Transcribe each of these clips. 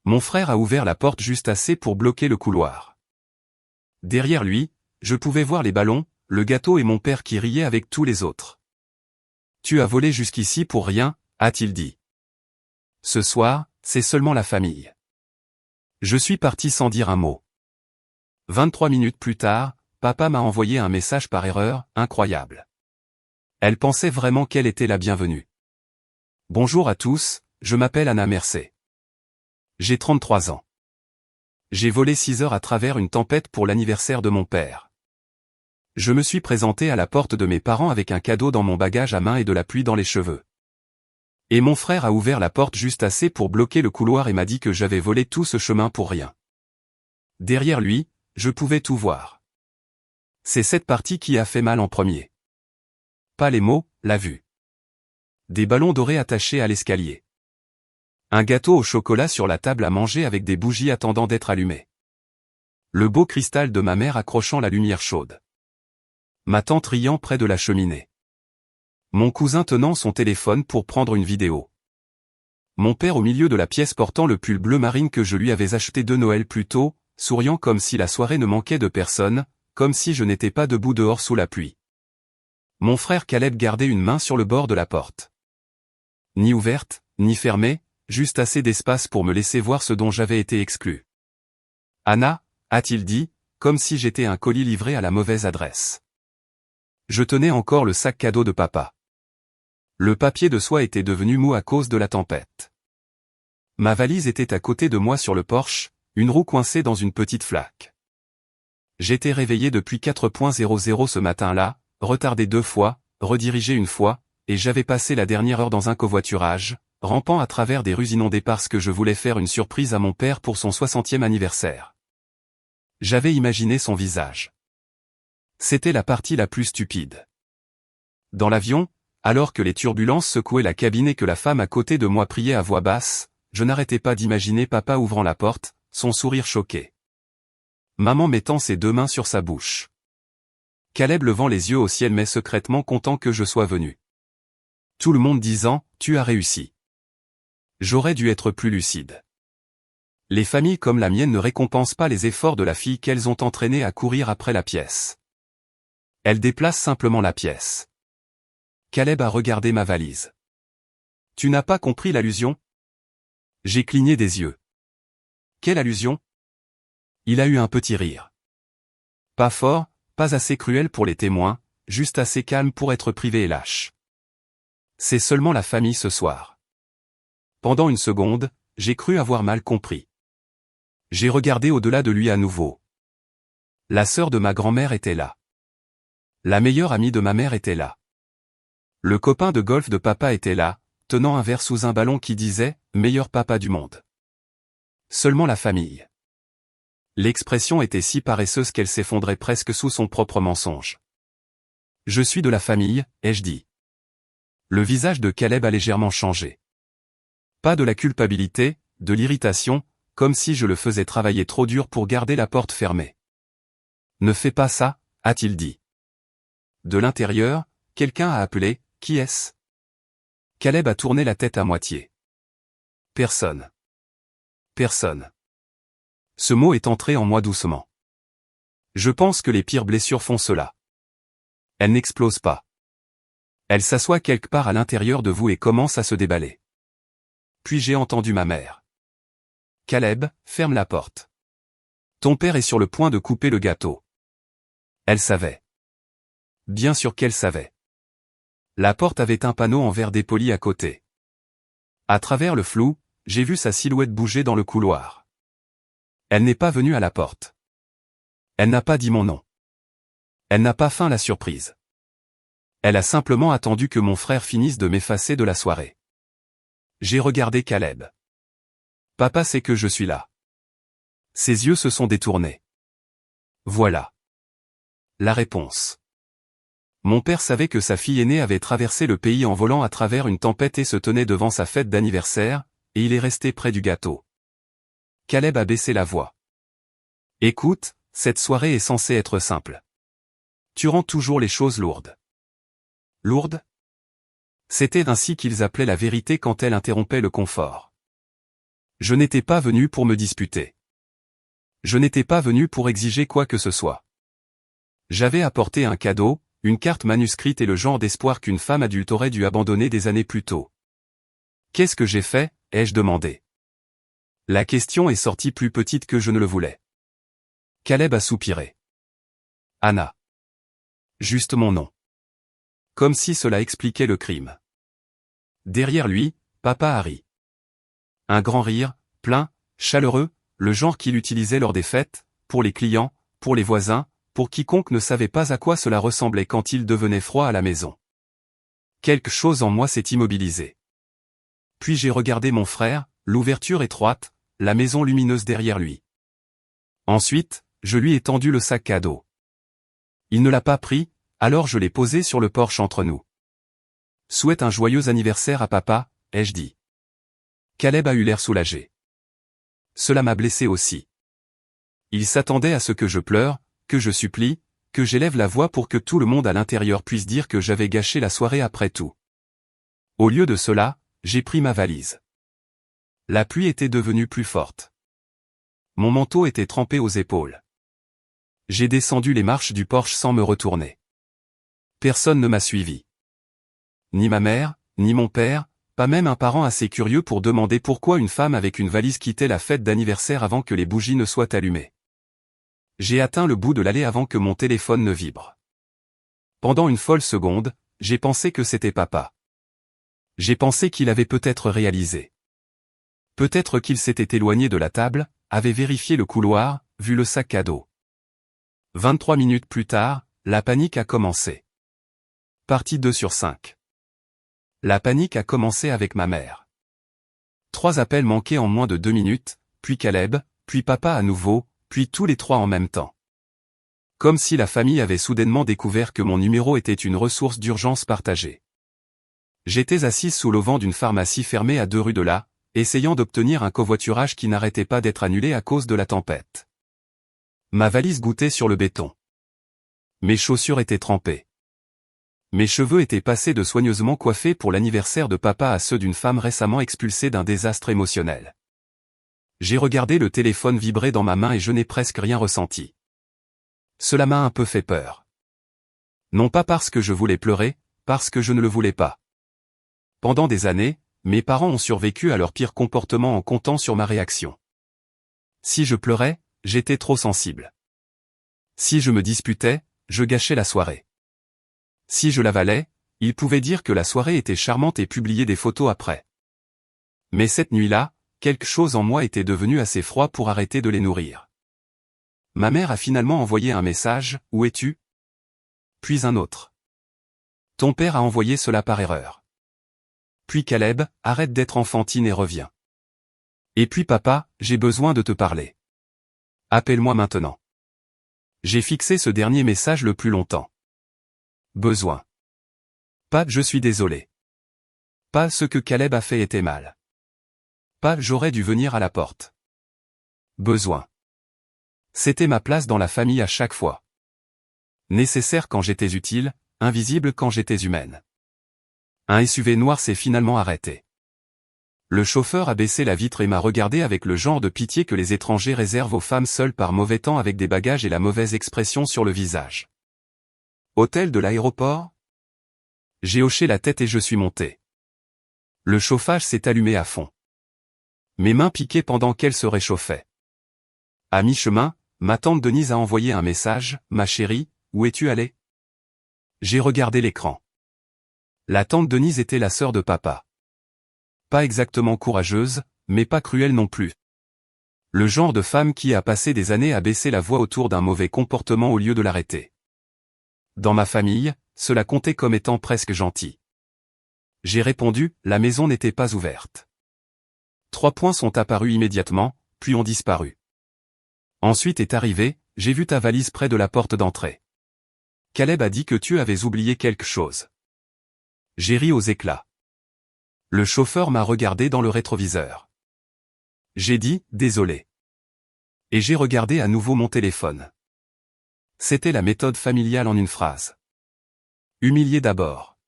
Mon frère a ouvert la porte juste assez pour bloquer le couloir. Derrière lui, je pouvais voir les ballons, le gâteau et mon père qui riait avec tous les autres. « Tu as volé jusqu'ici pour rien », a-t-il dit. Ce soir, c'est seulement la famille. Je suis parti sans dire un mot. 23 minutes plus tard, papa m'a envoyé un message par erreur, incroyable. Elle pensait vraiment qu'elle était la bienvenue. Bonjour à tous, je m'appelle Anna Mercé. J'ai 33 ans. J'ai volé 6 heures à travers une tempête pour l'anniversaire de mon père. Je me suis présenté à la porte de mes parents avec un cadeau dans mon bagage à main et de la pluie dans les cheveux. Et mon frère a ouvert la porte juste assez pour bloquer le couloir et m'a dit que j'avais volé tout ce chemin pour rien. Derrière lui, je pouvais tout voir. C'est cette partie qui a fait mal en premier. Pas les mots, la vue. Des ballons dorés attachés à l'escalier. Un gâteau au chocolat sur la table à manger avec des bougies attendant d'être allumées. Le beau cristal de ma mère accrochant la lumière chaude. Ma tante riant près de la cheminée. Mon cousin tenant son téléphone pour prendre une vidéo. Mon père au milieu de la pièce portant le pull bleu marine que je lui avais acheté de Noël plus tôt, souriant comme si la soirée ne manquait de personne, comme si je n'étais pas debout dehors sous la pluie. Mon frère Caleb gardait une main sur le bord de la porte. Ni ouverte, ni fermée, juste assez d'espace pour me laisser voir ce dont j'avais été exclu. Anna, a-t-il dit, comme si j'étais un colis livré à la mauvaise adresse. Je tenais encore le sac cadeau de papa. Le papier de soie était devenu mou à cause de la tempête. Ma valise était à côté de moi sur le porche, une roue coincée dans une petite flaque. J'étais réveillé depuis 4.00 ce matin-là, retardé 2 fois, redirigé 1 fois, et j'avais passé la dernière heure dans un covoiturage, rampant à travers des rues inondées parce que je voulais faire une surprise à mon père pour son 60e anniversaire. J'avais imaginé son visage. C'était la partie la plus stupide. Dans l'avion, alors que les turbulences secouaient la cabine et que la femme à côté de moi priait à voix basse, je n'arrêtais pas d'imaginer papa ouvrant la porte, son sourire choqué. Maman mettant ses 2 mains sur sa bouche. Caleb levant les yeux au ciel mais secrètement content que je sois venu. Tout le monde disant, tu as réussi. J'aurais dû être plus lucide. Les familles comme la mienne ne récompensent pas les efforts de la fille qu'elles ont entraînée à courir après la pièce. Elles déplacent simplement la pièce. Caleb a regardé ma valise. Tu n'as pas compris l'allusion? J'ai cligné des yeux. Quelle allusion? Il a eu un petit rire. Pas fort, pas assez cruel pour les témoins, juste assez calme pour être privé et lâche. C'est seulement la famille ce soir. Pendant une seconde, j'ai cru avoir mal compris. J'ai regardé au-delà de lui à nouveau. La sœur de ma grand-mère était là. La meilleure amie de ma mère était là. Le copain de golf de papa était là, tenant un verre sous un ballon qui disait « meilleur papa du monde ». Seulement la famille. L'expression était si paresseuse qu'elle s'effondrait presque sous son propre mensonge. Je suis de la famille, ai-je dit. Le visage de Caleb a légèrement changé. Pas de la culpabilité, de l'irritation, comme si je le faisais travailler trop dur pour garder la porte fermée. Ne fais pas ça, a-t-il dit. De l'intérieur, quelqu'un a appelé, qui est-ce? Caleb a tourné la tête à moitié. Personne. Personne. Ce mot est entré en moi doucement. Je pense que les pires blessures font cela. Elles n'explosent pas. Elles s'assoient quelque part à l'intérieur de vous et commencent à se déballer. Puis j'ai entendu ma mère. Caleb, ferme la porte. Ton père est sur le point de couper le gâteau. Elle savait. Bien sûr qu'elle savait. La porte avait un panneau en verre dépoli à côté. À travers le flou, j'ai vu sa silhouette bouger dans le couloir. Elle n'est pas venue à la porte. Elle n'a pas dit mon nom. Elle n'a pas feint la surprise. Elle a simplement attendu que mon frère finisse de m'effacer de la soirée. J'ai regardé Caleb. Papa sait que je suis là. Ses yeux se sont détournés. Voilà. La réponse. Mon père savait que sa fille aînée avait traversé le pays en volant à travers une tempête et se tenait devant sa fête d'anniversaire, et il est resté près du gâteau. Caleb a baissé la voix. Écoute, cette soirée est censée être simple. Tu rends toujours les choses lourdes. Lourdes? C'était ainsi qu'ils appelaient la vérité quand elle interrompait le confort. Je n'étais pas venu pour me disputer. Je n'étais pas venu pour exiger quoi que ce soit. J'avais apporté un cadeau, une carte manuscrite et le genre d'espoir qu'une femme adulte aurait dû abandonner des années plus tôt. Qu'est-ce que j'ai fait, ai-je demandé. La question est sortie plus petite que je ne le voulais. Caleb a soupiré. Anna. Juste mon nom. Comme si cela expliquait le crime. Derrière lui, papa a ri. Un grand rire, plein, chaleureux, le genre qu'il utilisait lors des fêtes, pour les clients, pour les voisins, pour quiconque ne savait pas à quoi cela ressemblait quand il devenait froid à la maison. Quelque chose en moi s'est immobilisé. Puis j'ai regardé mon frère, l'ouverture étroite, la maison lumineuse derrière lui. Ensuite, je lui ai tendu le sac à dos. Il ne l'a pas pris, alors je l'ai posé sur le porche entre nous. Souhaite un joyeux anniversaire à papa, ai-je dit. Caleb a eu l'air soulagé. Cela m'a blessé aussi. Il s'attendait à ce que je pleure, que je supplie, que j'élève la voix pour que tout le monde à l'intérieur puisse dire que j'avais gâché la soirée après tout. Au lieu de cela, j'ai pris ma valise. La pluie était devenue plus forte. Mon manteau était trempé aux épaules. J'ai descendu les marches du porche sans me retourner. Personne ne m'a suivi. Ni ma mère, ni mon père, pas même un parent assez curieux pour demander pourquoi une femme avec une valise quittait la fête d'anniversaire avant que les bougies ne soient allumées. J'ai atteint le bout de l'allée avant que mon téléphone ne vibre. Pendant une folle seconde, j'ai pensé que c'était papa. J'ai pensé qu'il avait peut-être réalisé. Peut-être qu'il s'était éloigné de la table, avait vérifié le couloir, vu le sac à dos. 23 minutes plus tard, la panique a commencé. Partie 2 sur 5. La panique a commencé avec ma mère. 3 appels manqués en moins de 2 minutes, puis Caleb, puis papa à nouveau, puis tous les 3 en même temps. Comme si la famille avait soudainement découvert que mon numéro était une ressource d'urgence partagée. J'étais assise sous l'auvent d'une pharmacie fermée à 2 rues de là, essayant d'obtenir un covoiturage qui n'arrêtait pas d'être annulé à cause de la tempête. Ma valise goûtait sur le béton. Mes chaussures étaient trempées. Mes cheveux étaient passés de soigneusement coiffés pour l'anniversaire de papa à ceux d'une femme récemment expulsée d'un désastre émotionnel. J'ai regardé le téléphone vibrer dans ma main et je n'ai presque rien ressenti. Cela m'a un peu fait peur. Non pas parce que je voulais pleurer, parce que je ne le voulais pas. Pendant des années, mes parents ont survécu à leur pire comportement en comptant sur ma réaction. Si je pleurais, j'étais trop sensible. Si je me disputais, je gâchais la soirée. Si je l'avalais, ils pouvaient dire que la soirée était charmante et publier des photos après. Mais cette nuit-là, quelque chose en moi était devenu assez froid pour arrêter de les nourrir. Ma mère a finalement envoyé un message, « Où es-tu » Puis un autre. « Ton père a envoyé cela par erreur. » Puis Caleb, « Arrête d'être enfantine et reviens. » Et puis papa, « J'ai besoin de te parler. Appelle-moi maintenant. » J'ai fixé ce dernier message le plus longtemps. Besoin. Pas « Je suis désolé. » Pas « Ce que Caleb a fait était mal. » Pas « J'aurais dû venir à la porte. » Besoin. C'était ma place dans la famille à chaque fois. Nécessaire quand j'étais utile, invisible quand j'étais humaine. Un SUV noir s'est finalement arrêté. Le chauffeur a baissé la vitre et m'a regardé avec le genre de pitié que les étrangers réservent aux femmes seules par mauvais temps avec des bagages et la mauvaise expression sur le visage. Hôtel de l'aéroport ? J'ai hoché la tête et je suis monté. Le chauffage s'est allumé à fond. Mes mains piquaient pendant qu'elle se réchauffait. À mi-chemin, ma tante Denise a envoyé un message, « Ma chérie, où es-tu allée ?» J'ai regardé l'écran. La tante Denise était la sœur de papa. Pas exactement courageuse, mais pas cruelle non plus. Le genre de femme qui a passé des années à baisser la voix autour d'un mauvais comportement au lieu de l'arrêter. Dans ma famille, cela comptait comme étant presque gentil. J'ai répondu, la maison n'était pas ouverte. 3 points sont apparus immédiatement, puis ont disparu. Ensuite est arrivé, j'ai vu ta valise près de la porte d'entrée. Caleb a dit que tu avais oublié quelque chose. J'ai ri aux éclats. Le chauffeur m'a regardé dans le rétroviseur. J'ai dit, désolé. Et j'ai regardé à nouveau mon téléphone. C'était la méthode familiale en une phrase. Humilier d'abord.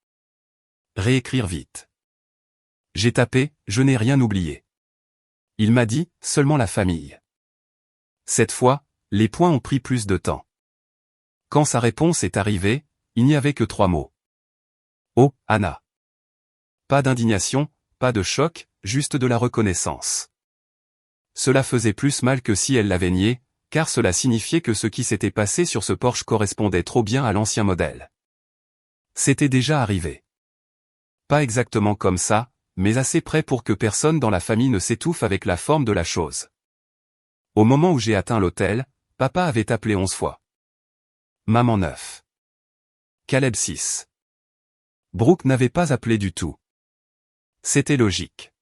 Réécrire vite. J'ai tapé, je n'ai rien oublié. Il m'a dit, seulement la famille. Cette fois, les points ont pris plus de temps. Quand sa réponse est arrivée, il n'y avait que 3 mots. Oh, Anna. Pas d'indignation, pas de choc, juste de la reconnaissance. Cela faisait plus mal que si elle l'avait nié, car cela signifiait que ce qui s'était passé sur ce Porsche correspondait trop bien à l'ancien modèle. C'était déjà arrivé. Pas exactement comme ça, mais assez près pour que personne dans la famille ne s'étouffe avec la forme de la chose. Au moment où j'ai atteint l'hôtel, papa avait appelé 11 fois. Maman 9. Caleb 6. Brooke n'avait pas appelé du tout. C'était logique.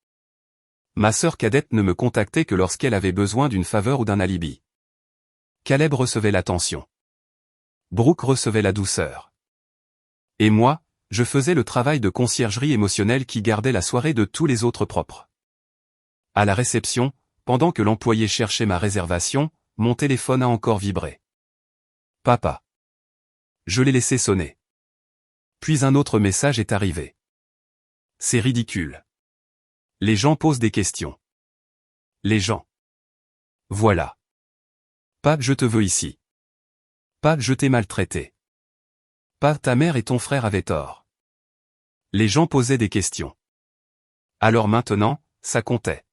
Ma sœur cadette ne me contactait que lorsqu'elle avait besoin d'une faveur ou d'un alibi. Caleb recevait l'attention. Brooke recevait la douceur. Et moi, je faisais le travail de conciergerie émotionnelle qui gardait la soirée de tous les autres propres. À la réception, pendant que l'employé cherchait ma réservation, mon téléphone a encore vibré. Papa. Je l'ai laissé sonner. Puis un autre message est arrivé. C'est ridicule. Les gens posent des questions. Les gens. Voilà. Pas je te veux ici. Pas je t'ai maltraité. Pas ta mère et ton frère avaient tort. Les gens posaient des questions. Alors maintenant, ça comptait.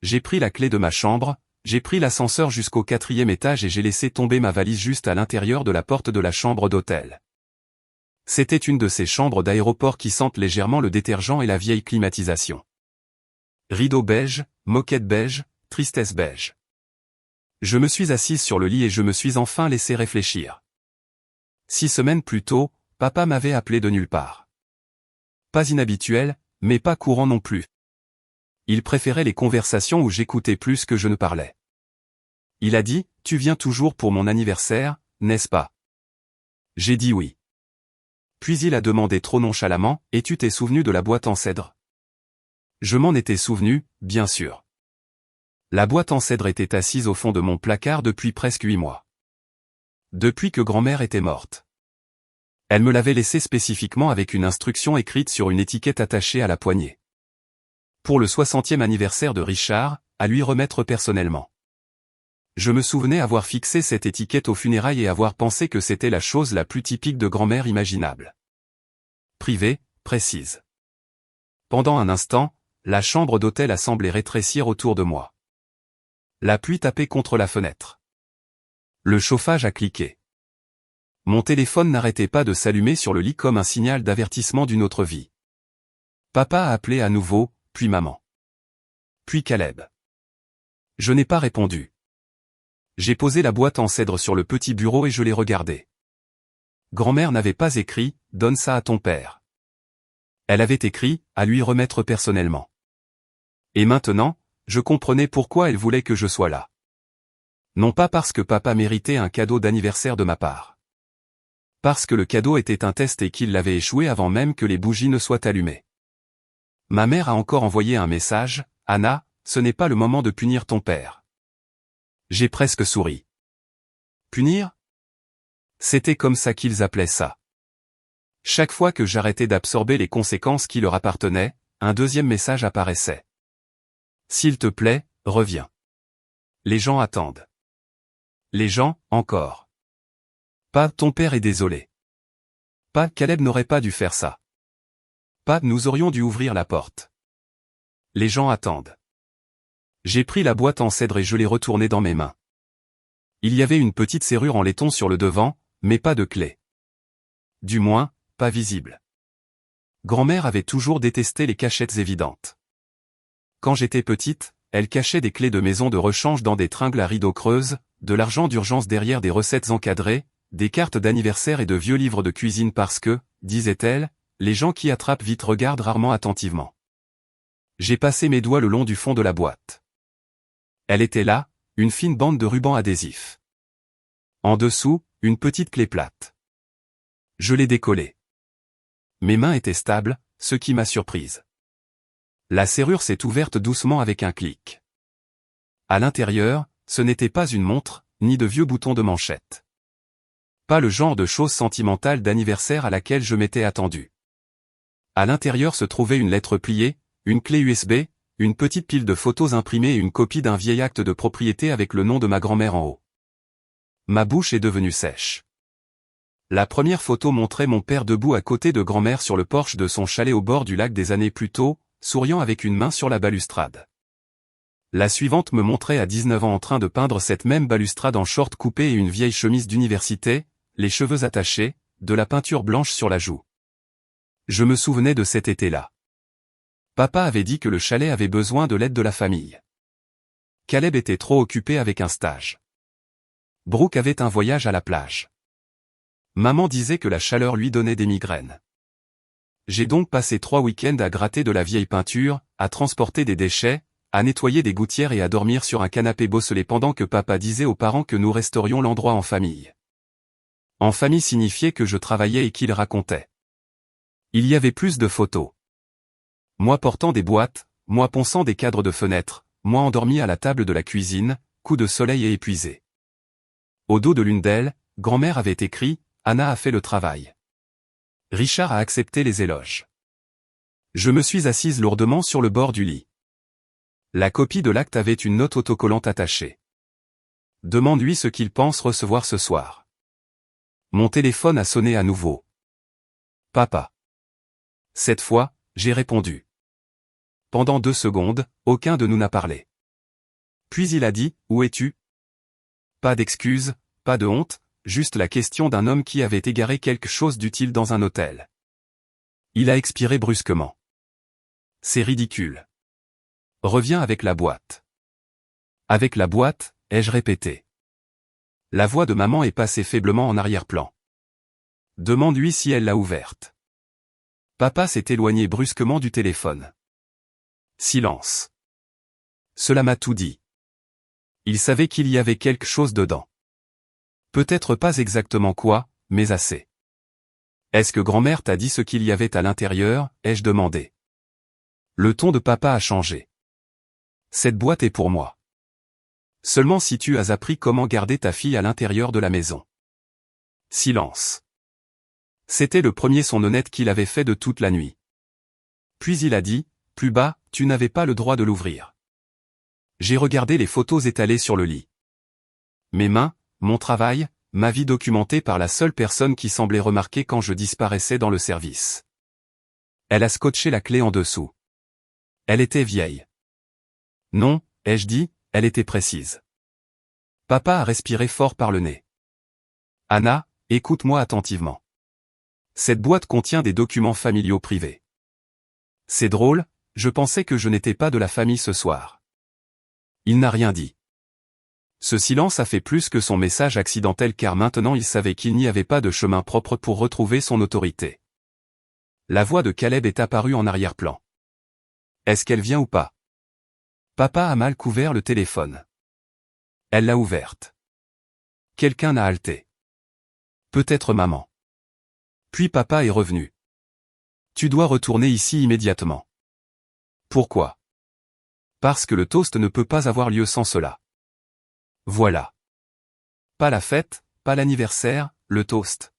J'ai pris la clé de ma chambre, j'ai pris l'ascenseur jusqu'au 4e étage et j'ai laissé tomber ma valise juste à l'intérieur de la porte de la chambre d'hôtel. C'était une de ces chambres d'aéroport qui sentent légèrement le détergent et la vieille climatisation. Rideau beige, moquette beige, tristesse beige. Je me suis assise sur le lit et je me suis enfin laissé réfléchir. 6 semaines plus tôt, papa m'avait appelé de nulle part. Pas inhabituel, mais pas courant non plus. Il préférait les conversations où j'écoutais plus que je ne parlais. Il a dit, tu viens toujours pour mon anniversaire, n'est-ce pas? J'ai dit oui. Puis il a demandé trop nonchalamment, et tu t'es souvenu de la boîte en cèdre? Je m'en étais souvenu, bien sûr. La boîte en cèdre était assise au fond de mon placard depuis presque 8 mois. Depuis que grand-mère était morte. Elle me l'avait laissée spécifiquement avec une instruction écrite sur une étiquette attachée à la poignée. Pour le 60e anniversaire de Richard, à lui remettre personnellement. Je me souvenais avoir fixé cette étiquette aux funérailles et avoir pensé que c'était la chose la plus typique de grand-mère imaginable. Privée, précise. Pendant un instant, la chambre d'hôtel a semblé rétrécir autour de moi. La pluie tapait contre la fenêtre. Le chauffage a cliqué. Mon téléphone n'arrêtait pas de s'allumer sur le lit comme un signal d'avertissement d'une autre vie. Papa a appelé à nouveau, puis maman. Puis Caleb. Je n'ai pas répondu. J'ai posé la boîte en cèdre sur le petit bureau et je l'ai regardée. Grand-mère n'avait pas écrit « Donne ça à ton père ». Elle avait écrit « À lui remettre personnellement ». Et maintenant, je comprenais pourquoi elle voulait que je sois là. Non pas parce que papa méritait un cadeau d'anniversaire de ma part. Parce que le cadeau était un test et qu'il l'avait échoué avant même que les bougies ne soient allumées. Ma mère a encore envoyé un message, « Anna, ce n'est pas le moment de punir ton père. » J'ai presque souri. Punir? C'était comme ça qu'ils appelaient ça. Chaque fois que j'arrêtais d'absorber les conséquences qui leur appartenaient, un deuxième message apparaissait. S'il te plaît, reviens. Les gens attendent. Les gens, encore. Pas, ton père est désolé. Pas, Caleb n'aurait pas dû faire ça. Pas, nous aurions dû ouvrir la porte. Les gens attendent. J'ai pris la boîte en cèdre et je l'ai retournée dans mes mains. Il y avait une petite serrure en laiton sur le devant, mais pas de clé. Du moins, pas visible. Grand-mère avait toujours détesté les cachettes évidentes. Quand j'étais petite, elle cachait des clés de maison de rechange dans des tringles à rideaux creuses, de l'argent d'urgence derrière des recettes encadrées, des cartes d'anniversaire et de vieux livres de cuisine parce que, disait-elle, les gens qui attrapent vite regardent rarement attentivement. J'ai passé mes doigts le long du fond de la boîte. Elle était là, une fine bande de ruban adhésif. En dessous, une petite clé plate. Je l'ai décollée. Mes mains étaient stables, ce qui m'a surprise. La serrure s'est ouverte doucement avec un clic. À l'intérieur, ce n'était pas une montre, ni de vieux boutons de manchette. Pas le genre de chose sentimentale d'anniversaire à laquelle je m'étais attendu. À l'intérieur se trouvait une lettre pliée, une clé USB, une petite pile de photos imprimées et une copie d'un vieil acte de propriété avec le nom de ma grand-mère en haut. Ma bouche est devenue sèche. La première photo montrait mon père debout à côté de grand-mère sur le porche de son chalet au bord du lac des années plus tôt, souriant avec une main sur la balustrade. La suivante me montrait à 19 ans en train de peindre cette même balustrade en short coupé et une vieille chemise d'université, les cheveux attachés, de la peinture blanche sur la joue. Je me souvenais de cet été-là. Papa avait dit que le chalet avait besoin de l'aide de la famille. Caleb était trop occupé avec un stage. Brooke avait un voyage à la plage. Maman disait que la chaleur lui donnait des migraines. J'ai donc passé 3 week-ends à gratter de la vieille peinture, à transporter des déchets, à nettoyer des gouttières et à dormir sur un canapé bosselé pendant que papa disait aux parents que nous resterions l'endroit en famille. En famille signifiait que je travaillais et qu'il racontait. Il y avait plus de photos. Moi portant des boîtes, moi ponçant des cadres de fenêtres, moi endormi à la table de la cuisine, coup de soleil et épuisé. Au dos de l'une d'elles, grand-mère avait écrit « Anna a fait le travail ». Richard a accepté les éloges. Je me suis assise lourdement sur le bord du lit. La copie de l'acte avait une note autocollante attachée. Demande-lui ce qu'il pense recevoir ce soir. Mon téléphone a sonné à nouveau. Papa. Cette fois, j'ai répondu. Pendant 2 secondes, aucun de nous n'a parlé. Puis il a dit, « Où es-tu » Pas d'excuses, pas de honte, juste la question d'un homme qui avait égaré quelque chose d'utile dans un hôtel. Il a expiré brusquement. C'est ridicule. Reviens avec la boîte. Avec la boîte, ai-je répété. La voix de maman est passée faiblement en arrière-plan. Demande-lui si elle l'a ouverte. Papa s'est éloigné brusquement du téléphone. Silence. Cela m'a tout dit. Il savait qu'il y avait quelque chose dedans. Peut-être pas exactement quoi, mais assez. Est-ce que grand-mère t'a dit ce qu'il y avait à l'intérieur, ai-je demandé. Le ton de papa a changé. Cette boîte est pour moi. Seulement si tu as appris comment garder ta fille à l'intérieur de la maison. Silence. C'était le premier son honnête qu'il avait fait de toute la nuit. Puis il a dit, plus bas, tu n'avais pas le droit de l'ouvrir. J'ai regardé les photos étalées sur le lit. Mes mains, mon travail, ma vie documentée par la seule personne qui semblait remarquer quand je disparaissais dans le service. Elle a scotché la clé en dessous. Elle était vieille. Non, ai-je dit, elle était précise. Papa a respiré fort par le nez. Anna, écoute-moi attentivement. Cette boîte contient des documents familiaux privés. C'est drôle, je pensais que je n'étais pas de la famille ce soir. Il n'a rien dit. Ce silence a fait plus que son message accidentel car maintenant il savait qu'il n'y avait pas de chemin propre pour retrouver son autorité. La voix de Caleb est apparue en arrière-plan. Est-ce qu'elle vient ou pas? Papa a mal couvert le téléphone. Elle l'a ouverte. Quelqu'un a halté. Peut-être maman. Puis papa est revenu. Tu dois retourner ici immédiatement. Pourquoi? Parce que le toast ne peut pas avoir lieu sans cela. Voilà. Pas la fête, pas l'anniversaire, le toast.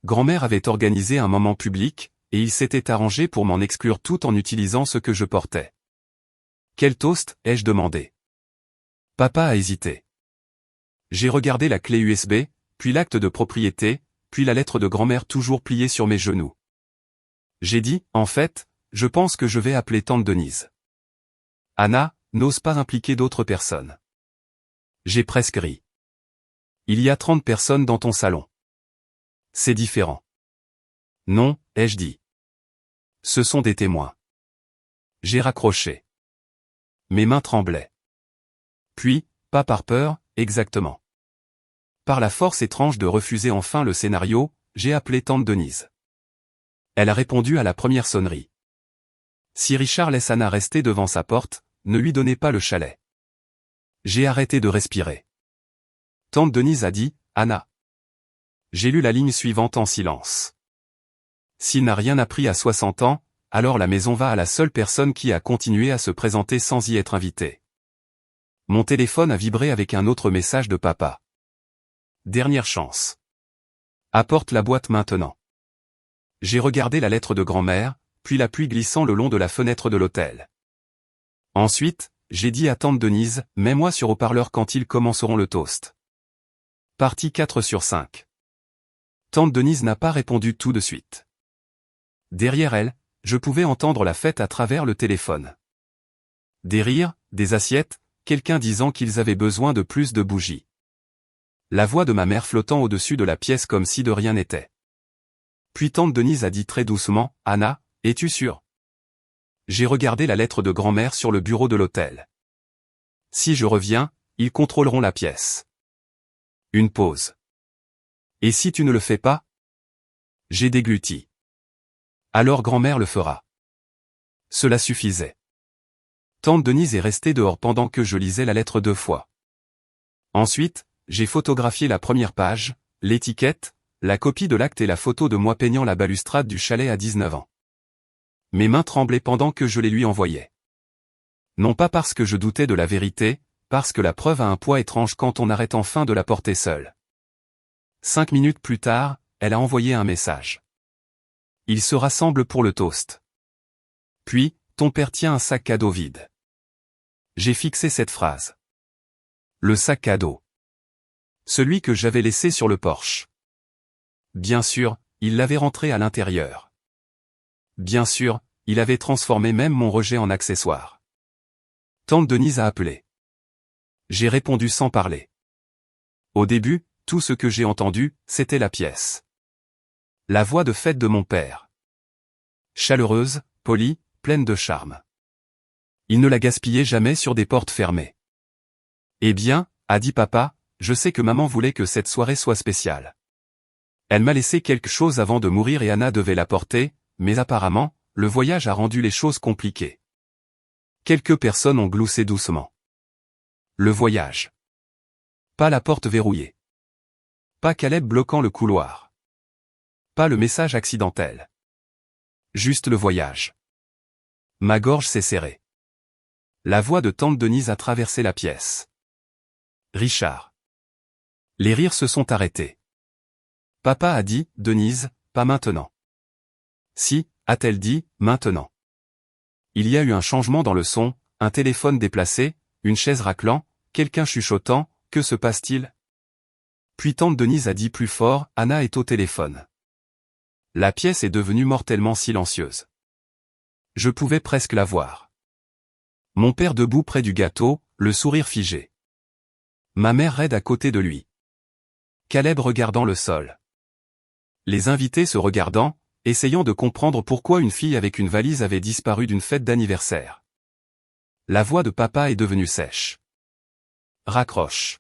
Grand-mère avait organisé un moment public, et il s'était arrangé pour m'en exclure tout en utilisant ce que je portais. Quel toast, ai-je demandé. Papa a hésité. J'ai regardé la clé USB, puis l'acte de propriété, puis la lettre de grand-mère toujours pliée sur mes genoux. J'ai dit, en fait, je pense que je vais appeler tante Denise. Anna, n'ose pas impliquer d'autres personnes. J'ai presque ri. Il y a 30 personnes dans ton salon. C'est différent. Non, ai-je dit. Ce sont des témoins. J'ai raccroché. Mes mains tremblaient. Puis, pas par peur, exactement. Par la force étrange de refuser enfin le scénario, j'ai appelé tante Denise. Elle a répondu à la première sonnerie. Si Richard laisse Anna rester devant sa porte, ne lui donnez pas le chalet. J'ai arrêté de respirer. Tante Denise a dit, Anna. J'ai lu la ligne suivante en silence. S'il n'a rien appris à 60 ans, alors la maison va à la seule personne qui a continué à se présenter sans y être invitée. Mon téléphone a vibré avec un autre message de papa. Dernière chance. Apporte la boîte maintenant. J'ai regardé la lettre de grand-mère, puis la pluie glissant le long de la fenêtre de l'hôtel. Ensuite, j'ai dit à tante Denise, mets-moi sur haut-parleur quand ils commenceront le toast. Partie 4 sur 5. Tante Denise n'a pas répondu tout de suite. Derrière elle, je pouvais entendre la fête à travers le téléphone. Des rires, des assiettes, quelqu'un disant qu'ils avaient besoin de plus de bougies. La voix de ma mère flottant au-dessus de la pièce comme si de rien n'était. Puis tante Denise a dit très doucement, « Anna, es-tu sûre ?» J'ai regardé la lettre de grand-mère sur le bureau de l'hôtel. « Si je reviens, ils contrôleront la pièce. » Une pause. « Et si tu ne le fais pas ?» J'ai dégluti. « Alors grand-mère le fera. » Cela suffisait. Tante Denise est restée dehors pendant que je lisais la lettre 2 fois. Ensuite, j'ai photographié la première page, l'étiquette, la copie de l'acte et la photo de moi peignant la balustrade du chalet à 19 ans. Mes mains tremblaient pendant que je les lui envoyais. Non pas parce que je doutais de la vérité, parce que la preuve a un poids étrange quand on arrête enfin de la porter seule. 5 minutes plus tard, elle a envoyé un message. Ils se rassemblent pour le toast. Puis, ton père tient un sac cadeau vide. J'ai fixé cette phrase. Le sac cadeau. Celui que j'avais laissé sur le porche. Bien sûr, il l'avait rentré à l'intérieur. Bien sûr, il avait transformé même mon rejet en accessoire. Tante Denise a appelé. J'ai répondu sans parler. Au début, tout ce que j'ai entendu, c'était la pièce. La voix de fête de mon père. Chaleureuse, polie, pleine de charme. Il ne la gaspillait jamais sur des portes fermées. Eh bien, a dit papa, je sais que maman voulait que cette soirée soit spéciale. Elle m'a laissé quelque chose avant de mourir et Anna devait la porter, mais apparemment, le voyage a rendu les choses compliquées. Quelques personnes ont gloussé doucement. Le voyage. Pas la porte verrouillée. Pas Caleb bloquant le couloir. Pas le message accidentel. Juste le voyage. Ma gorge s'est serrée. La voix de tante Denise a traversé la pièce. Richard. Les rires se sont arrêtés. Papa a dit, Denise, pas maintenant. Si, a-t-elle dit, maintenant. Il y a eu un changement dans le son, un téléphone déplacé, une chaise raclant, quelqu'un chuchotant, que se passe-t-il? Puis tante Denise a dit plus fort, Anna est au téléphone. La pièce est devenue mortellement silencieuse. Je pouvais presque la voir. Mon père debout près du gâteau, le sourire figé. Ma mère raide à côté de lui. Caleb regardant le sol. Les invités se regardant, essayant de comprendre pourquoi une fille avec une valise avait disparu d'une fête d'anniversaire. La voix de papa est devenue sèche. Raccroche.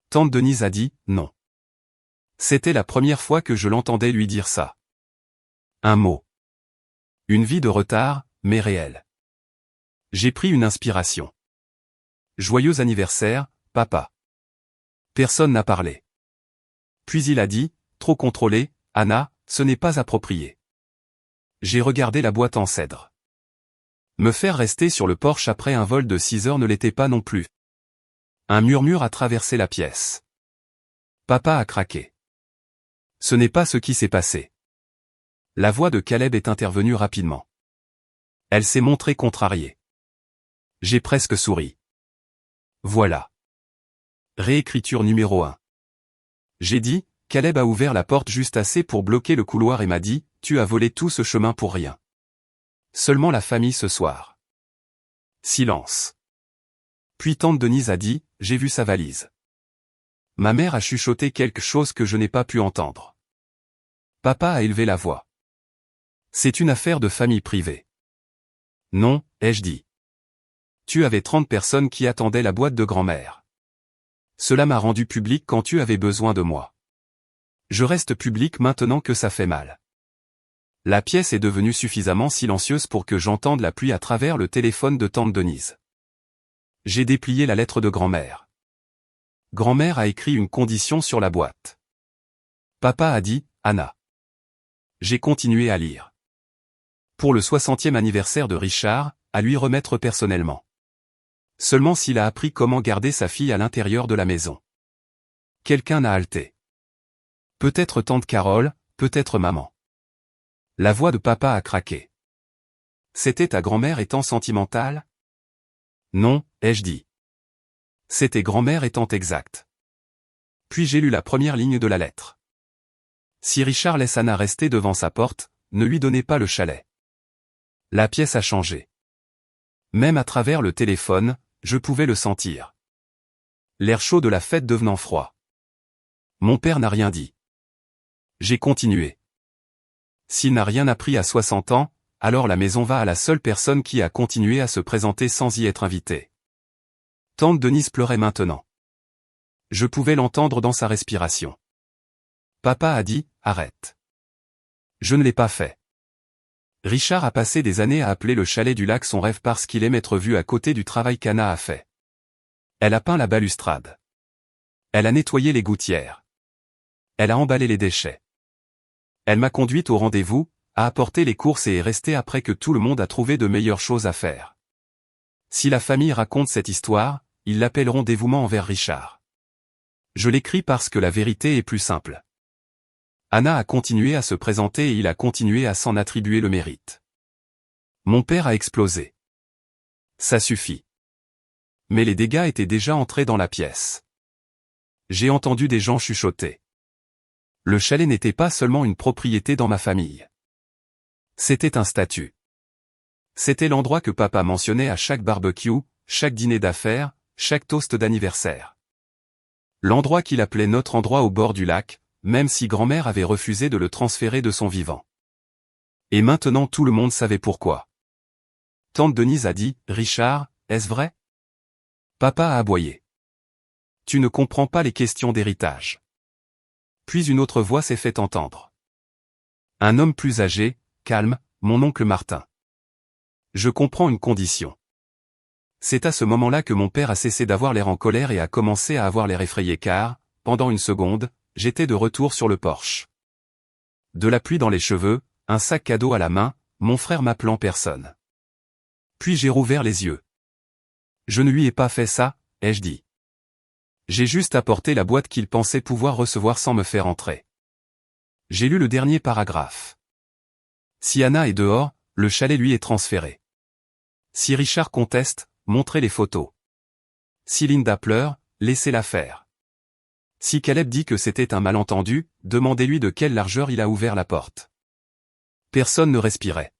Tante Denise a dit, non. C'était la première fois que je l'entendais lui dire ça. Un mot. Une vie de retard, mais réelle. J'ai pris une inspiration. Joyeux anniversaire, papa. Personne n'a parlé. Puis il a dit, trop contrôlé, Anna, ce n'est pas approprié. J'ai regardé la boîte en cèdre. Me faire rester sur le porche après un vol de 6 heures ne l'était pas non plus. Un murmure a traversé la pièce. Papa a craqué. Ce n'est pas ce qui s'est passé. La voix de Caleb est intervenue rapidement. Elle s'est montrée contrariée. J'ai presque souri. Voilà. Réécriture numéro 1. J'ai dit, Caleb a ouvert la porte juste assez pour bloquer le couloir et m'a dit, tu as volé tout ce chemin pour rien. Seulement la famille ce soir. Silence. Puis tante Denise a dit, j'ai vu sa valise. Ma mère a chuchoté quelque chose que je n'ai pas pu entendre. Papa a élevé la voix. C'est une affaire de famille privée. Non, ai-je dit. Tu avais 30 personnes qui attendaient la boîte de grand-mère. Cela m'a rendu public quand tu avais besoin de moi. Je reste public maintenant que ça fait mal. La pièce est devenue suffisamment silencieuse pour que j'entende la pluie à travers le téléphone de tante Denise. J'ai déplié la lettre de grand-mère. Grand-mère a écrit une condition sur la boîte. Papa a dit, Anna. J'ai continué à lire. Pour le 60e anniversaire de Richard, à lui remettre personnellement. Seulement s'il a appris comment garder sa fille à l'intérieur de la maison. Quelqu'un a halté. Peut-être tante Carole, peut-être maman. La voix de papa a craqué. C'était ta grand-mère étant sentimentale? Non, ai-je dit. C'était grand-mère étant exact. Puis j'ai lu la première ligne de la lettre. Si Richard laisse Anna rester devant sa porte, ne lui donnez pas le chalet. La pièce a changé. Même à travers le téléphone, je pouvais le sentir. L'air chaud de la fête devenant froid. Mon père n'a rien dit. J'ai continué. S'il n'a rien appris à 60 ans, alors la maison va à la seule personne qui a continué à se présenter sans y être invitée. Tante Denise pleurait maintenant. Je pouvais l'entendre dans sa respiration. Papa a dit, arrête. Je ne l'ai pas fait. Richard a passé des années à appeler le chalet du lac son rêve parce qu'il aime être vu à côté du travail qu'Anna a fait. Elle a peint la balustrade. Elle a nettoyé les gouttières. Elle a emballé les déchets. Elle m'a conduite au rendez-vous, a apporté les courses et est restée après que tout le monde a trouvé de meilleures choses à faire. Si la famille raconte cette histoire, ils l'appelleront dévouement envers Richard. Je l'écris parce que la vérité est plus simple. Anna a continué à se présenter et il a continué à s'en attribuer le mérite. Mon père a explosé. Ça suffit. Mais les dégâts étaient déjà entrés dans la pièce. J'ai entendu des gens chuchoter. Le chalet n'était pas seulement une propriété dans ma famille. C'était un statut. C'était l'endroit que papa mentionnait à chaque barbecue, chaque dîner d'affaires, chaque toast d'anniversaire. L'endroit qu'il appelait notre endroit au bord du lac, même si grand-mère avait refusé de le transférer de son vivant. Et maintenant tout le monde savait pourquoi. Tante Denise a dit, Richard, est-ce vrai? Papa a aboyé. Tu ne comprends pas les questions d'héritage. Puis une autre voix s'est fait entendre. Un homme plus âgé, calme, mon oncle Martin. Je comprends une condition. C'est à ce moment-là que mon père a cessé d'avoir l'air en colère et a commencé à avoir l'air effrayé car, pendant une seconde, j'étais de retour sur le porche. De la pluie dans les cheveux, un sac cadeau à la main, mon frère m'appelant personne. Puis j'ai rouvert les yeux. Je ne lui ai pas fait ça, ai-je dit. J'ai juste apporté la boîte qu'il pensait pouvoir recevoir sans me faire entrer. J'ai lu le dernier paragraphe. Si Anna est dehors, le chalet lui est transféré. Si Richard conteste, montrez les photos. Si Linda pleure, laissez-la faire. Si Caleb dit que c'était un malentendu, demandez-lui de quelle largeur il a ouvert la porte. Personne ne respirait.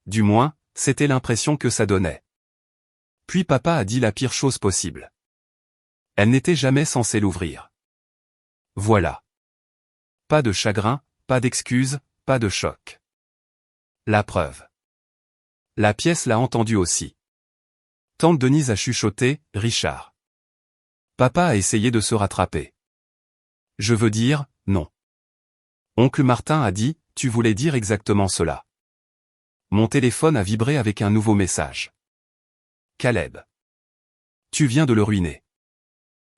Du moins, c'était l'impression que ça donnait. Puis papa a dit la pire chose possible. Elle n'était jamais censée l'ouvrir. Voilà. Pas de chagrin, pas d'excuses, pas de choc. La preuve. La pièce l'a entendu aussi. Tante Denise a chuchoté, Richard. Papa a essayé de se rattraper. Je veux dire, non. Oncle Martin a dit, tu voulais dire exactement cela. Mon téléphone a vibré avec un nouveau message. Caleb. Tu viens de le ruiner.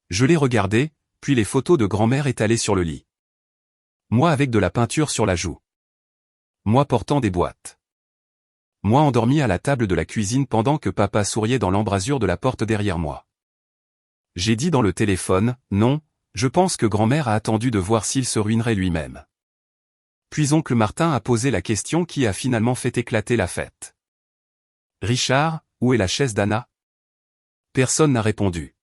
Je l'ai regardé, puis les photos de grand-mère étalées sur le lit. Moi avec de la peinture sur la joue. Moi portant des boîtes. Moi endormi à la table de la cuisine pendant que papa souriait dans l'embrasure de la porte derrière moi. J'ai dit dans le téléphone, non, je pense que grand-mère a attendu de voir s'il se ruinerait lui-même. Puis oncle Martin a posé la question qui a finalement fait éclater la fête. Richard, où est la chaise d'Anna? Personne n'a répondu.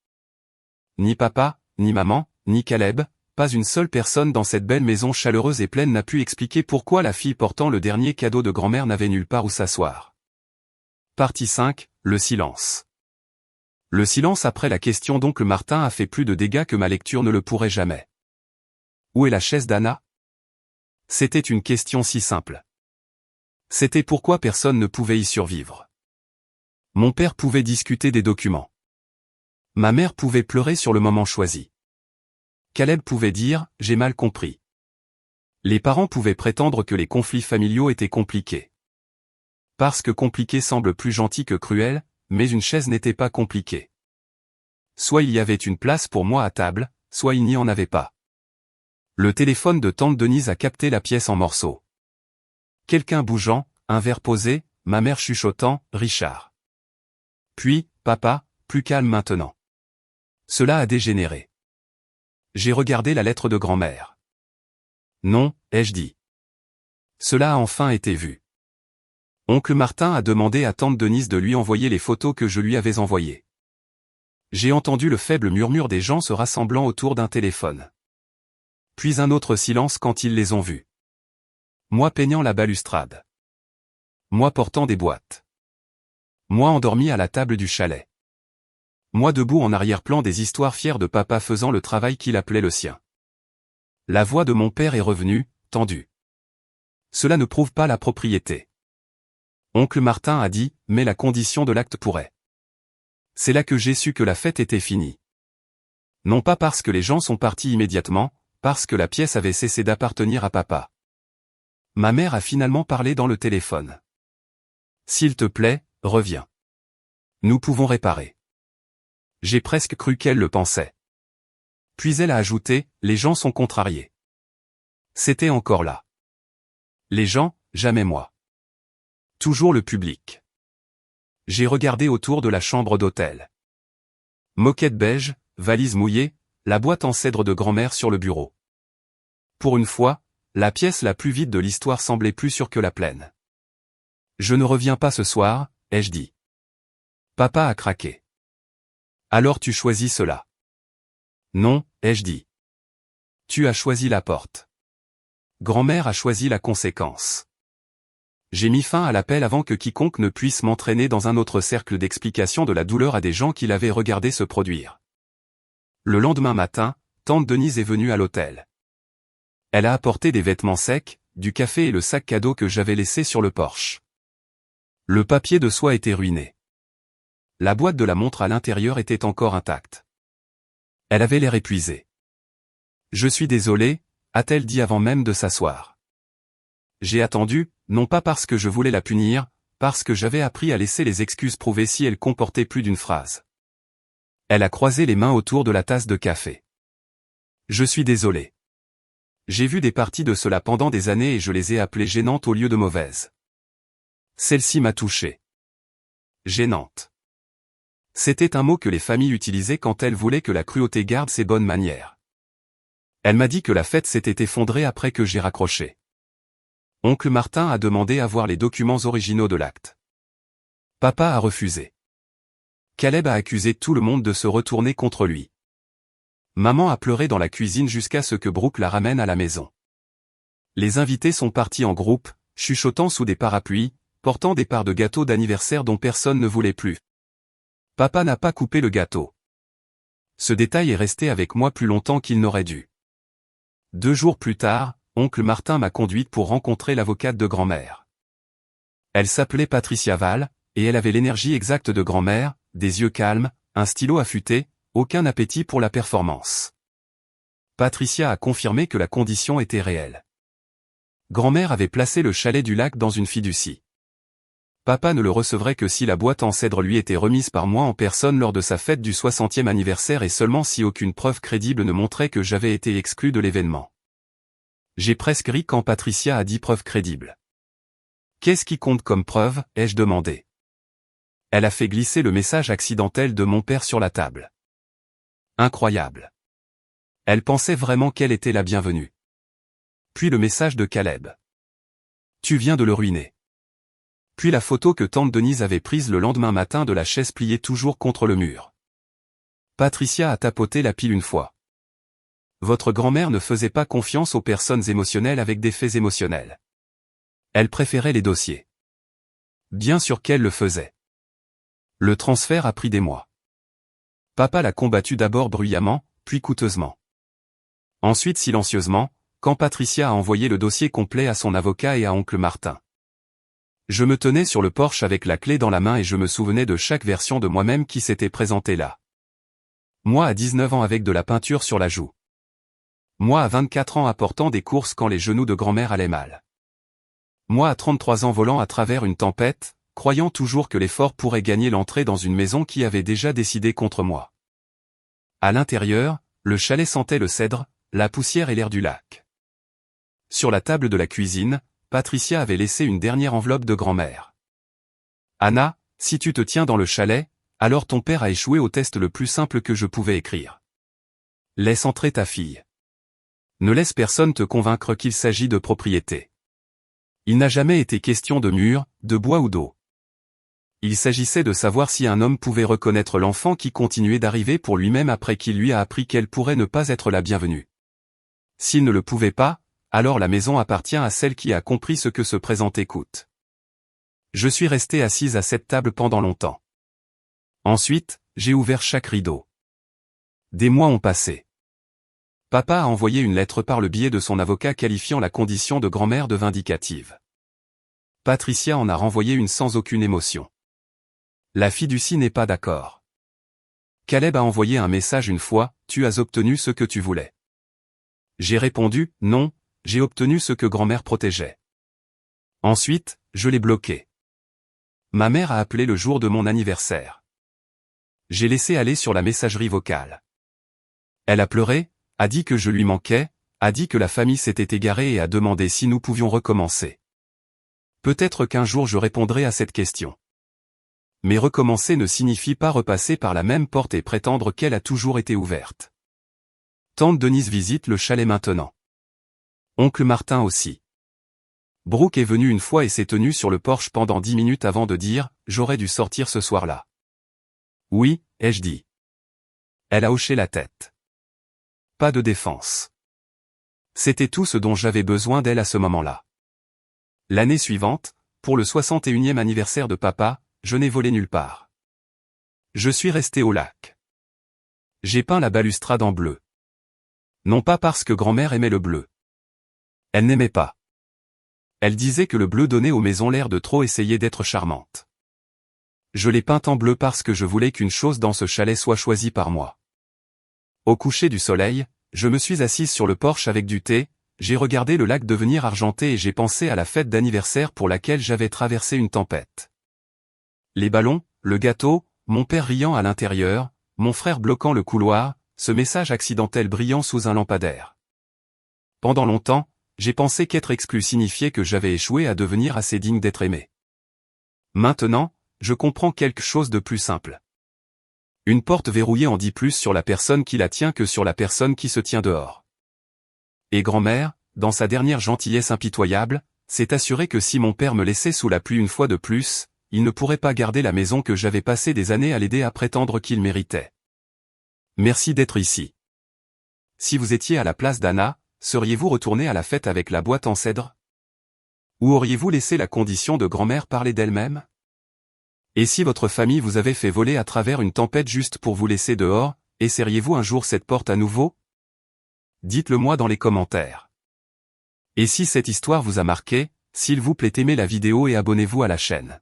Ni papa, ni maman, ni Caleb, pas une seule personne dans cette belle maison chaleureuse et pleine n'a pu expliquer pourquoi la fille portant le dernier cadeau de grand-mère n'avait nulle part où s'asseoir. Partie 5, le silence. Le silence après la question d'oncle Martin a fait plus de dégâts que ma lecture ne le pourrait jamais. Où est la chaise d'Anna? C'était une question si simple. C'était pourquoi personne ne pouvait y survivre. Mon père pouvait discuter des documents. Ma mère pouvait pleurer sur le moment choisi. Caleb pouvait dire « j'ai mal compris ». Les parents pouvaient prétendre que les conflits familiaux étaient compliqués. Parce que compliqué semble plus gentil que cruel, mais une chaise n'était pas compliquée. Soit il y avait une place pour moi à table, soit il n'y en avait pas. Le téléphone de tante Denise a capté la pièce en morceaux. Quelqu'un bougeant, un verre posé, ma mère chuchotant, Richard. Puis, papa, plus calme maintenant. Cela a dégénéré. J'ai regardé la lettre de grand-mère. Non, ai-je dit. Cela a enfin été vu. Oncle Martin a demandé à tante Denise de lui envoyer les photos que je lui avais envoyées. J'ai entendu le faible murmure des gens se rassemblant autour d'un téléphone. Puis un autre silence quand ils les ont vus. Moi peignant la balustrade. Moi portant des boîtes. Moi endormi à la table du chalet. Moi debout en arrière-plan des histoires fières de papa faisant le travail qu'il appelait le sien. La voix de mon père est revenue, tendue. Cela ne prouve pas la propriété. Oncle Martin a dit, mais la condition de l'acte pourrait. C'est là que j'ai su que la fête était finie. Non pas parce que les gens sont partis immédiatement, parce que la pièce avait cessé d'appartenir à papa. Ma mère a finalement parlé dans le téléphone. S'il te plaît, reviens. Nous pouvons réparer. J'ai presque cru qu'elle le pensait. Puis elle a ajouté, les gens sont contrariés. C'était encore là. Les gens, jamais moi. Toujours le public. J'ai regardé autour de la chambre d'hôtel. Moquette beige, valise mouillée, la boîte en cèdre de grand-mère sur le bureau. Pour une fois, la pièce la plus vide de l'histoire semblait plus sûre que la pleine. Je ne reviens pas ce soir, ai-je dit. Papa a craqué. Alors tu choisis cela. Non, ai-je dit. Tu as choisi la porte. Grand-mère a choisi la conséquence. J'ai mis fin à l'appel avant que quiconque ne puisse m'entraîner dans un autre cercle d'explication de la douleur à des gens qui l'avaient regardé se produire. Le lendemain matin, tante Denise est venue à l'hôtel. Elle a apporté des vêtements secs, du café et le sac cadeau que j'avais laissé sur le porche. Le papier de soie était ruiné. La boîte de la montre à l'intérieur était encore intacte. Elle avait l'air épuisée. Je suis désolé, a-t-elle dit avant même de s'asseoir. J'ai attendu, non pas parce que je voulais la punir, parce que j'avais appris à laisser les excuses prouver si elles comportaient plus d'une phrase. Elle a croisé les mains autour de la tasse de café. Je suis désolé. J'ai vu des parties de cela pendant des années et je les ai appelées gênantes au lieu de mauvaises. Celle-ci m'a touché. Gênante. C'était un mot que les familles utilisaient quand elles voulaient que la cruauté garde ses bonnes manières. Elle m'a dit que la fête s'était effondrée après que j'ai raccroché. Oncle Martin a demandé à voir les documents originaux de l'acte. Papa a refusé. Caleb a accusé tout le monde de se retourner contre lui. Maman a pleuré dans la cuisine jusqu'à ce que Brooke la ramène à la maison. Les invités sont partis en groupe, chuchotant sous des parapluies, portant des parts de gâteau d'anniversaire dont personne ne voulait plus. Papa n'a pas coupé le gâteau. Ce détail est resté avec moi plus longtemps qu'il n'aurait dû. 2 jours plus tard, oncle Martin m'a conduite pour rencontrer l'avocate de grand-mère. Elle s'appelait Patricia Val, et elle avait l'énergie exacte de grand-mère, des yeux calmes, un stylo affûté, aucun appétit pour la performance. Patricia a confirmé que la condition était réelle. Grand-mère avait placé le chalet du lac dans une fiducie. Papa ne le recevrait que si la boîte en cèdre lui était remise par moi en personne lors de sa fête du 60e anniversaire et seulement si aucune preuve crédible ne montrait que j'avais été exclu de l'événement. J'ai presque ri quand Patricia a dit preuve crédible. Qu'est-ce qui compte comme preuve, ai-je demandé. Elle a fait glisser le message accidentel de mon père sur la table. Incroyable. Elle pensait vraiment qu'elle était la bienvenue. Puis le message de Caleb. Tu viens de le ruiner. Puis la photo que tante Denise avait prise le lendemain matin de la chaise pliée toujours contre le mur. Patricia a tapoté la pile une fois. Votre grand-mère ne faisait pas confiance aux personnes émotionnelles avec des faits émotionnels. Elle préférait les dossiers. Bien sûr qu'elle le faisait. Le transfert a pris des mois. Papa l'a combattu d'abord bruyamment, puis coûteusement. Ensuite silencieusement, quand Patricia a envoyé le dossier complet à son avocat et à oncle Martin. Je me tenais sur le porche avec la clé dans la main et je me souvenais de chaque version de moi-même qui s'était présentée là. Moi à 19 ans avec de la peinture sur la joue. Moi à 24 ans apportant des courses quand les genoux de grand-mère allaient mal. Moi à 33 ans volant à travers une tempête, croyant toujours que l'effort pourrait gagner l'entrée dans une maison qui avait déjà décidé contre moi. À l'intérieur, le chalet sentait le cèdre, la poussière et l'air du lac. Sur la table de la cuisine, Patricia avait laissé une dernière enveloppe de grand-mère. Anna, si tu te tiens dans le chalet, alors ton père a échoué au test le plus simple que je pouvais écrire. Laisse entrer ta fille. Ne laisse personne te convaincre qu'il s'agit de propriété. Il n'a jamais été question de mur, de bois ou d'eau. Il s'agissait de savoir si un homme pouvait reconnaître l'enfant qui continuait d'arriver pour lui-même après qu'il lui a appris qu'elle pourrait ne pas être la bienvenue. S'il ne le pouvait pas, alors la maison appartient à celle qui a compris ce que se présenter coûte. Je suis resté assise à cette table pendant longtemps. Ensuite, j'ai ouvert chaque rideau. Des mois ont passé. Papa a envoyé une lettre par le biais de son avocat qualifiant la condition de grand-mère de vindicative. Patricia en a renvoyé une sans aucune émotion. La fiducie n'est pas d'accord. Caleb a envoyé un message une fois, « Tu as obtenu ce que tu voulais ». J'ai répondu, « Non, j'ai obtenu ce que grand-mère protégeait ». Ensuite, je l'ai bloqué. Ma mère a appelé le jour de mon anniversaire. J'ai laissé aller sur la messagerie vocale. Elle a pleuré, a dit que je lui manquais, a dit que la famille s'était égarée et a demandé si nous pouvions recommencer. Peut-être qu'un jour je répondrai à cette question. Mais recommencer ne signifie pas repasser par la même porte et prétendre qu'elle a toujours été ouverte. Tante Denise visite le chalet maintenant. Oncle Martin aussi. Brooke est venu une fois et s'est tenu sur le porche pendant 10 minutes avant de dire « J'aurais dû sortir ce soir-là ». Oui, ai-je dit. Elle a hoché la tête. Pas de défense. C'était tout ce dont j'avais besoin d'elle à ce moment-là. L'année suivante, pour le 61e anniversaire de papa, je n'ai volé nulle part. Je suis resté au lac. J'ai peint la balustrade en bleu. Non pas parce que grand-mère aimait le bleu. Elle n'aimait pas. Elle disait que le bleu donnait aux maisons l'air de trop essayer d'être charmante. Je l'ai peinte en bleu parce que je voulais qu'une chose dans ce chalet soit choisie par moi. Au coucher du soleil, je me suis assise sur le porche avec du thé, j'ai regardé le lac devenir argenté et j'ai pensé à la fête d'anniversaire pour laquelle j'avais traversé une tempête. Les ballons, le gâteau, mon père riant à l'intérieur, mon frère bloquant le couloir, ce message accidentel brillant sous un lampadaire. Pendant longtemps, j'ai pensé qu'être exclu signifiait que j'avais échoué à devenir assez digne d'être aimé. Maintenant, je comprends quelque chose de plus simple. Une porte verrouillée en dit plus sur la personne qui la tient que sur la personne qui se tient dehors. Et grand-mère, dans sa dernière gentillesse impitoyable, s'est assurée que si mon père me laissait sous la pluie une fois de plus, il ne pourrait pas garder la maison que j'avais passé des années à l'aider à prétendre qu'il méritait. Merci d'être ici. Si vous étiez à la place d'Anna, seriez-vous retourné à la fête avec la boîte en cèdre? Ou auriez-vous laissé la condition de grand-mère parler d'elle-même? Et si votre famille vous avait fait voler à travers une tempête juste pour vous laisser dehors, essaieriez-vous un jour cette porte à nouveau? Dites-le moi dans les commentaires. Et si cette histoire vous a marqué, s'il vous plaît aimez la vidéo et abonnez-vous à la chaîne.